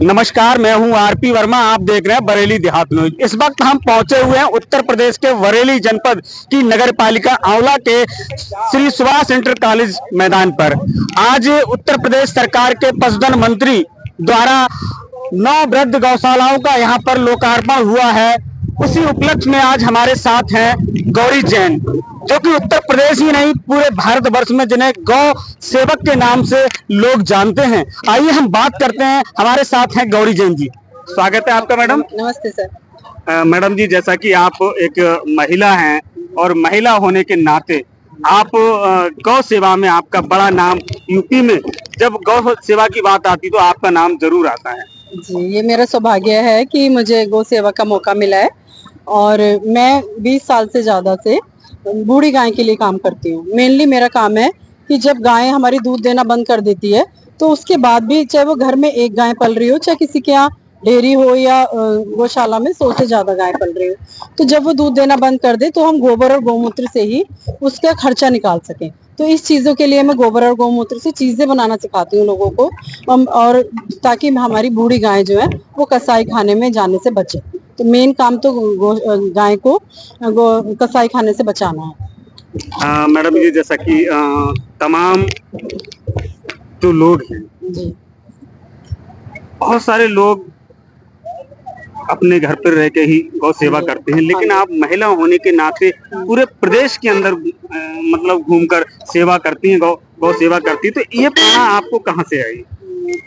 नमस्कार, मैं हूं आरपी वर्मा। आप देख रहे हैं बरेली देहात न्यूज। इस वक्त हम पहुंचे हुए हैं उत्तर प्रदेश के बरेली जनपद की नगर पालिका आंवला के श्री सुभाष इंटर कॉलेज मैदान पर। आज उत्तर प्रदेश सरकार के पशुधन मंत्री द्वारा 9 वृद्ध गौशालाओं का यहां पर लोकार्पण हुआ है। उसी उपलक्ष्य में आज हमारे साथ हैं गौरी जैन, जो कि उत्तर प्रदेश ही नहीं पूरे भारतवर्ष में जिन्हें गौ सेवक के नाम से लोग जानते हैं। आइए हम बात करते हैं। हमारे साथ हैं गौरी जैन जी। स्वागत है आपका मैडम। नमस्ते सर। मैडम जी, जैसा कि आप एक महिला हैं और महिला होने के नाते आप गौ सेवा में आपका बड़ा नाम, यूपी में जब गौ सेवा की बात आती तो आपका नाम जरूर आता है। जी, ये मेरा सौभाग्य है कि मुझे गौ सेवा का मौका मिला है और मैं 20 साल से ज्यादा से बूढ़ी गाय के लिए काम करती हूँ। मेनली मेरा काम है कि जब गाय हमारी दूध देना बंद कर देती है तो उसके बाद भी, चाहे वो घर में एक गाय पल रही हो, चाहे किसी के यहाँ डेयरी हो या गौशाला में 100 से ज्यादा गाय पल रही हो, तो जब वो दूध देना बंद कर दे तो हम गोबर और गौमूत्र से ही उसका खर्चा निकाल सकें। तो इस चीजों के लिए मैं गोबर और गौमूत्र से चीजें बनाना सिखाती हूँ लोगों को, और ताकि हमारी बूढ़ी गाय जो है वो कसाई खाने में जाने से बचे। तो मेन काम तो गाय को कसाई खाने से बचाना है। मैडम जी, जैसा कि तमाम जो लोग हैं जी, बहुत सारे लोग अपने घर पर रह के ही गौ सेवा करते हैं, लेकिन आप महिला होने के नाते पूरे प्रदेश के अंदर मतलब घूमकर सेवा करती हैं, गौ सेवा करती है। तो ये प्रेरणा आपको कहाँ से आई?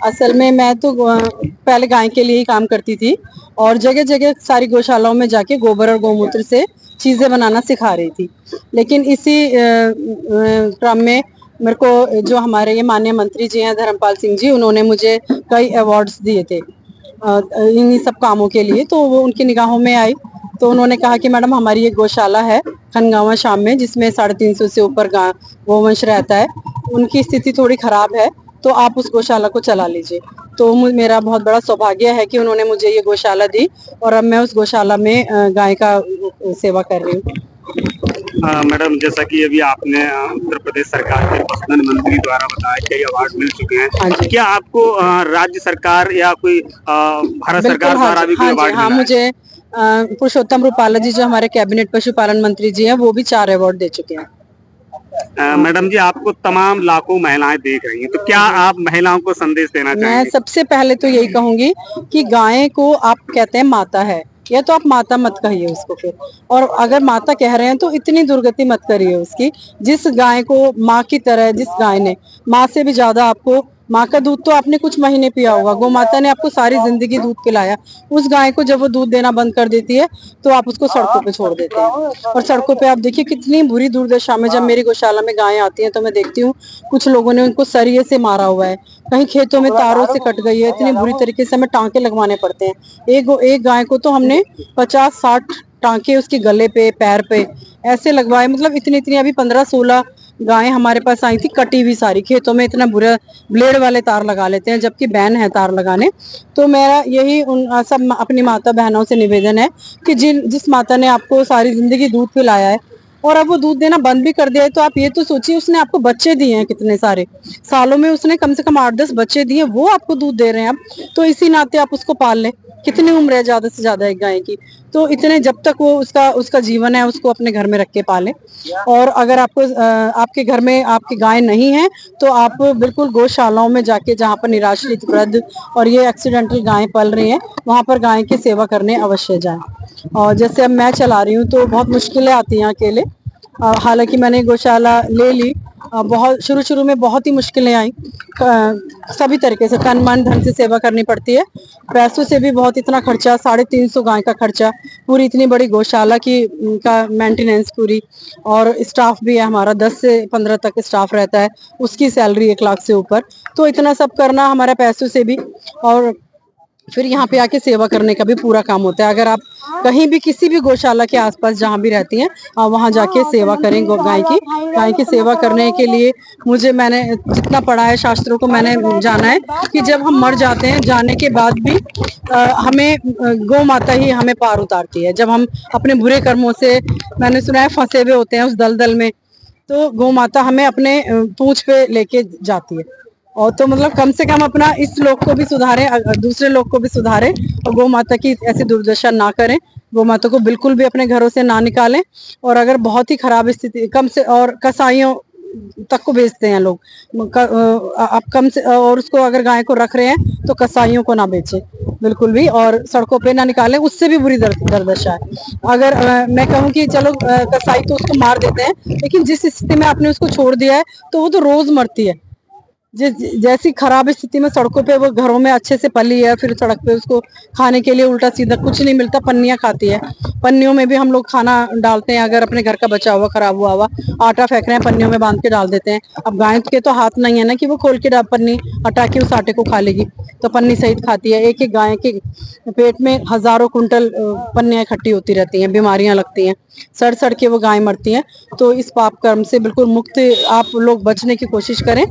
असल में मैं तो पहले गाय के लिए ही काम करती थी और जगह जगह सारी गौशालाओं में जाके गोबर और गौमूत्र से चीजें बनाना सिखा रही थी। लेकिन इसी क्रम में मेरे को जो हमारे ये माननीय मंत्री जी हैं धर्मपाल सिंह जी, उन्होंने मुझे कई अवार्ड्स दिए थे इन्हीं सब कामों के लिए। तो वो उनकी निगाहों में आई तो उन्होंने कहा कि मैडम, हमारी एक गौशाला है खनगावा शाम में, जिसमें 350 से ऊपर गोवंश रहता है। उनकी स्थिति थोड़ी खराब है, तो आप उस गौशाला को चला लीजिए। तो मेरा बहुत बड़ा सौभाग्य है कि उन्होंने मुझे ये गौशाला दी और अब मैं उस गौशाला में गाय का सेवा कर रही हूँ। मैडम, जैसा कि अभी आपने उत्तर प्रदेश सरकार के पशुधन मंत्री द्वारा बताया कई अवार्ड मिल चुके हैं, क्या आपको राज्य सरकार या कोई भारत सरकार द्वारा भी कोई अवार्ड मिला है? मुझे पुरुषोत्तम रूपाला जी, जो हमारे कैबिनेट पशुपालन मंत्री जी हैं, वो भी 4 अवार्ड दे चुके हैं। मैडम जी, आपको तमाम लाखों महिलाएं देख रही हैं, तो क्या आप महिलाओं को संदेश देना चाहेंगे? मैं सबसे पहले तो यही कहूंगी कि गाय को आप कहते हैं माता है, या तो आप माता मत कहिए उसको फिर, और अगर माता कह रहे हैं तो इतनी दुर्गति मत करिए उसकी। जिस गाय को माँ की तरह, जिस गाय ने माँ से भी ज्यादा आपको, माँ का दूध तो आपने कुछ महीने पिया होगा, गौ माता ने आपको सारी जिंदगी दूध पिलाया, उस गाय को जब वो दूध देना बंद कर देती है तो आप उसको सड़कों पे छोड़ देते हैं। और सड़कों पे आप देखिए कितनी बुरी दुर्दशा में, जब मेरी गौशाला में गायें आती हैं तो मैं देखती हूँ कुछ लोगों ने उनको सरिये से मारा हुआ है, कहीं खेतों में तारों से कट गई है, इतनी बुरी तरीके से हमें टांके लगवाने पड़ते हैं। एक गाय को तो हमने 50-60 टांके उसके गले पे, पैर पे ऐसे लगवाए। मतलब इतनी अभी 15-16 गायें हमारे पास आई थी, कटी हुई सारी, खेतों में इतना बुरा ब्लेड वाले तार लगा लेते हैं, जबकि बैन है तार लगाने। तो मेरा यही उन सब अपनी माता बहनों से निवेदन है कि जिस माता ने आपको सारी जिंदगी दूध पिलाया है और अब वो दूध देना बंद भी कर दिया है, तो आप ये तो सोचिए उसने आपको बच्चे दिए हैं, कितने सारे सालों में उसने कम से कम 8-10 बच्चे दिए, वो आपको दूध दे रहे हैं अब, तो इसी नाते आप उसको पाल लें। कितनी उम्र है ज्यादा से ज्यादा एक गाय की, तो इतने जब तक वो उसका जीवन है उसको अपने घर में रख के पालें। और अगर आपको आपके घर में आपकी गाय नहीं है तो आप बिल्कुल गौशालाओं में जाके, जहाँ पर निराश्रित वृद्ध और ये एक्सीडेंटल गायें पल रही हैं, वहां पर गाय की सेवा करने अवश्य जाएं। और जैसे अब मैं चला रही हूँ तो बहुत मुश्किलें आती हैं अकेले, हालांकि मैंने गौशाला ले ली, बहुत शुरू में बहुत ही मुश्किलें आई, सभी तरीके से तन मन धन से सेवा करनी पड़ती है, पैसों से भी बहुत, इतना खर्चा, 350 गाय का खर्चा, पूरी इतनी बड़ी गौशाला की का मेंटेनेंस पूरी, और स्टाफ भी है हमारा 10 से 15 तक स्टाफ रहता है, उसकी सैलरी 1 लाख से ऊपर। तो इतना सब करना हमारा पैसों से भी, और फिर यहाँ पे आके सेवा करने का भी पूरा काम होता है। अगर आप कहीं भी किसी भी गौशाला के आसपास जहाँ भी रहती हैं, आप वहाँ जाके सेवा करें गाय की सेवा करने के लिए। मैंने जितना पढ़ा है शास्त्रों को, मैंने जाना है कि जब हम मर जाते हैं, जाने के बाद भी हमें गौ माता ही हमें पार उतारती है। जब हम अपने बुरे कर्मों से, मैंने सुना है, फंसे हुए होते हैं उस दलदल में, तो गौ माता हमें अपने पूंछ पे लेके जाती है। और तो मतलब कम से कम अपना इस लोग को भी सुधारें, दूसरे लोग को भी सुधारें और गौ माता की ऐसी दुर्दशा ना करें। गौ माता को बिल्कुल भी अपने घरों से ना निकालें। और अगर बहुत ही खराब स्थिति कम से और कसाईयों तक को बेचते हैं लोग, आप कम से और उसको अगर गाय को रख रहे हैं तो कसाईयों को ना बेचें बिल्कुल भी, और सड़कों पे ना निकालें, उससे भी बुरी दुर्दशा है। अगर मैं कहूँ कि चलो कसाई तो उसको मार देते हैं, लेकिन जिस स्थिति में आपने उसको छोड़ दिया है तो वो तो रोज मरती है। जैसी खराब स्थिति में सड़कों पे वो घरों में अच्छे से पली है, फिर सड़क पे उसको खाने के लिए उल्टा सीधा कुछ नहीं मिलता, पन्नियां खाती है। पन्नियों में भी हम लोग खाना डालते हैं, अगर अपने घर का बचा हुआ खराब हुआ हुआ आटा फेंक रहे हैं, पन्नियों में बांध के डाल देते हैं। अब गाय के तो हाथ नहीं है ना कि वो खोल के पन्नी हटा के उस आटे को खा लेगी, तो पन्नी सहित खाती है। एक एक गाय के पेट में हजारों कुंटल पन्नियां इकट्ठी होती रहती हैं, बीमारियां लगती हैं, सड़ सड़ के वो गाय मरती हैं। तो इस पाप कर्म से बिल्कुल मुक्त आप लोग बचने की कोशिश करें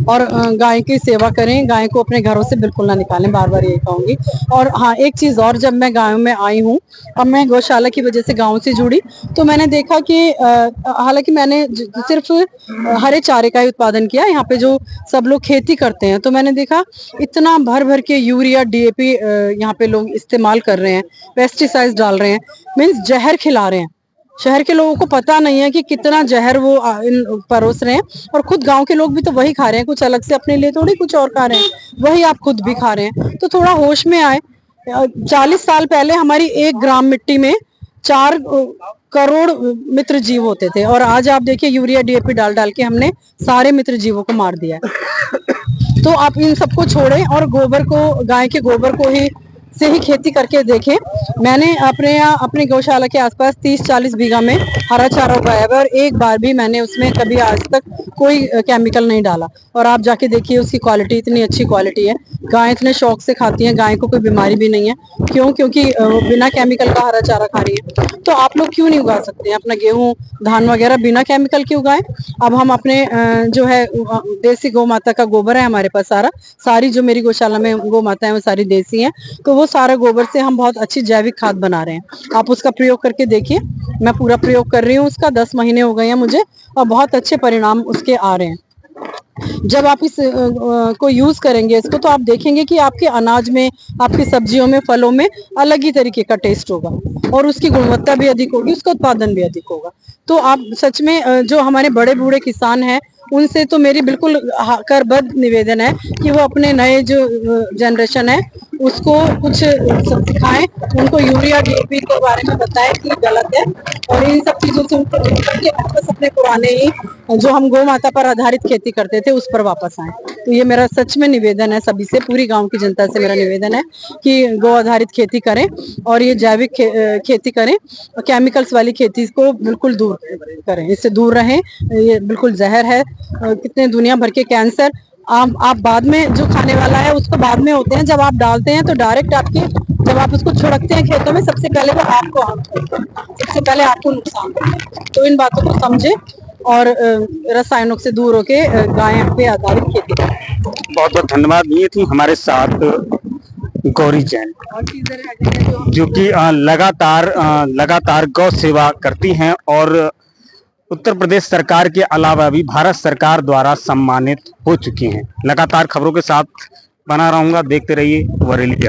और गाय की सेवा करें, गाय को अपने घरों से बिल्कुल ना निकालें, बार बार यही कहूंगी। और हाँ, एक चीज और, जब मैं गायों में आई हूँ, अब मैं गौशाला की वजह से गांव से जुड़ी, तो मैंने देखा कि हालांकि मैंने सिर्फ हरे चारे का ही उत्पादन किया, यहाँ पे जो सब लोग खेती करते हैं, तो मैंने देखा इतना भर भर के यूरिया डीएपी यहाँ पे लोग इस्तेमाल कर रहे हैं, पेस्टिसाइड्स डाल रहे हैं, मीन्स जहर खिला रहे हैं। शहर के लोगों को पता नहीं है कि कितना जहर वो परोस रहे हैं, और खुद गांव के लोग भी तो वही खा रहे हैं, कुछ अलग से अपने लिए थोड़ी कुछ और खा रहे हैं, वही आप खुद भी खा रहे हैं। तो थोड़ा होश में आए। 40 साल पहले हमारी 1 ग्राम मिट्टी में 4 करोड़ मित्र जीव होते थे, और आज आप देखिए यूरिया डीएपी डाल डाल के हमने सारे मित्र जीवों को मार दिया है। तो आप इन सबको छोड़ें और गोबर को, गाय के गोबर को ही से ही खेती करके देखें। मैंने अपने यहाँ अपनी गौशाला के आसपास 30-40 बीघा में हरा चारा उगाया है, और एक बार भी मैंने उसमें कभी आज तक कोई केमिकल नहीं डाला। और आप जाके देखिए उसकी क्वालिटी इतनी अच्छी क्वालिटी है, गाय इतने शौक से खाती है, गाय को कोई बीमारी भी नहीं है। क्यों? क्योंकि बिना केमिकल का हरा चारा खा रही है। तो आप लोग क्यों नहीं उगा सकते हैं अपना गेहूं धान वगैरह बिना केमिकल के उगाएं? अब हम अपने जो है देसी गौ माता का गोबर है हमारे पास, सारी जो मेरी गौशाला में गौ माता है वो सारी देसी हैं, तो वो सारा गोबर से हम बहुत अच्छी जैविक खाद बना रहे हैं। आप उसका प्रयोग करके देखिए। मैं पूरा प्रयोग कर रही हूँ उसका, 10 महीने हो गए हैं मुझे, और बहुत अच्छे परिणाम उसके आ रहे हैं। जब आप इस को यूज करेंगे इसको, तो आप देखेंगे कि आपके अनाज में, आपकी सब्जियों में, फलों में अलग ही तरीके का टेस्ट होगा, और उसकी गुणवत्ता भी अधिक होगी, उसका उत्पादन भी अधिक होगा। तो आप सच में जो हमारे बड़े बूढ़े किसान हैं, उनसे तो मेरी बिल्कुल करबद्ध निवेदन है कि वो अपने नए जो जनरेशन है उसको कुछ सिखाएं, उनको यूरिया डीएपी के बारे में बताएं कि गलत है, और इन सब चीजों से उनको दूर करके वापस अपने पुराने ही जो हम गौ माता पर आधारित खेती करते थे उस पर वापस आए। तो ये मेरा सच में निवेदन है सभी से, पूरी गांव की जनता से मेरा निवेदन है कि गौ आधारित खेती करें और ये जैविक खेती करें, केमिकल्स वाली खेती को बिल्कुल दूर करें, इससे दूर रहें। ये बिल्कुल जहर है। कितने दुनिया भर के कैंसर आप बाद में जो खाने वाला है उसको बाद में होते हैं, जब आप डालते हैं तो डायरेक्ट आपके, जब आप उसको छिड़कते हैं खेतों में, सबसे पहले वो आपको हार्म करते हैं, सबसे पहले आपको नुकसान करते हैं। तो इन बातों को समझे और रसायनों से दूर होके गाय पे आधारित खेती करें। बहुत बहुत धन्यवाद। ये थी हमारे साथ गौरी जैन, जो कि लगातार गौ सेवा करती हैं और उत्तर प्रदेश सरकार के अलावा भी भारत सरकार द्वारा सम्मानित हो चुकी हैं। लगातार खबरों के साथ बना रहूंगा, देखते रहिए बरेली।